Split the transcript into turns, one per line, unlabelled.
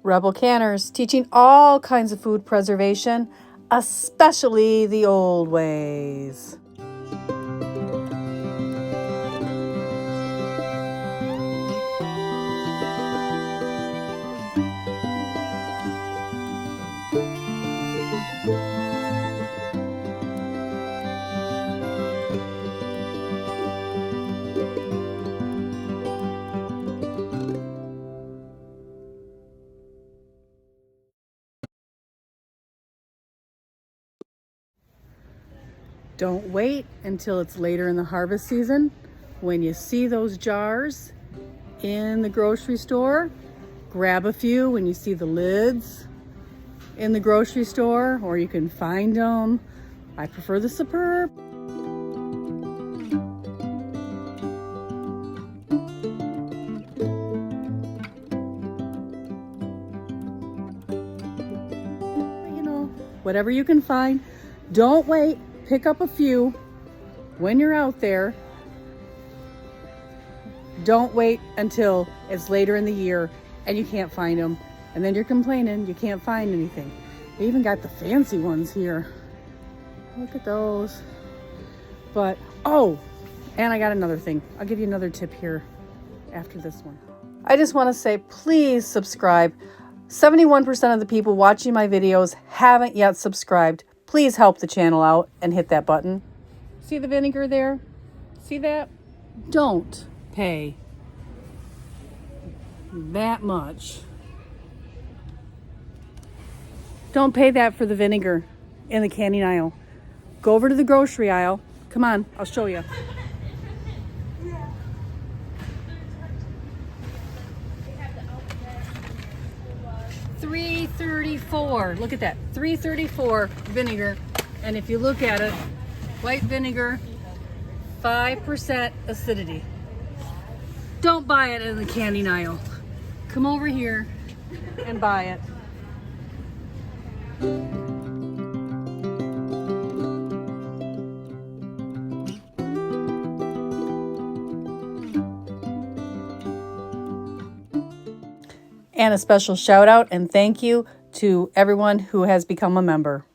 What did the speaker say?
Rebel Canners, teaching all kinds of food preservation, especially the old ways. Don't wait until it's later in the harvest season. When you see those jars in the grocery store, grab a few when you see the lids in the grocery store, or you can find them. I prefer the Superb. You know, whatever you can find. Don't wait. Pick up a few when you're out there. Don't wait until it's later in the year and you can't find them. And then you're complaining you can't find anything. They even got the fancy ones here. Look at those. But, oh, and I got another thing. I'll give you another tip here after this one. I just want to say, please subscribe. 71% of the people watching my videos haven't yet subscribed. Please help the channel out and hit that button. See the vinegar there? See that? Don't pay that much. Don't pay that for the vinegar in the canning aisle. Go over to the grocery aisle. Come on, I'll show you. $3.34. Look at that. $3.34 vinegar. And if you look at it, white vinegar, 5% acidity. Don't buy it in the canning aisle. Come over here and buy it. And a special shout out and thank you to everyone who has become a member.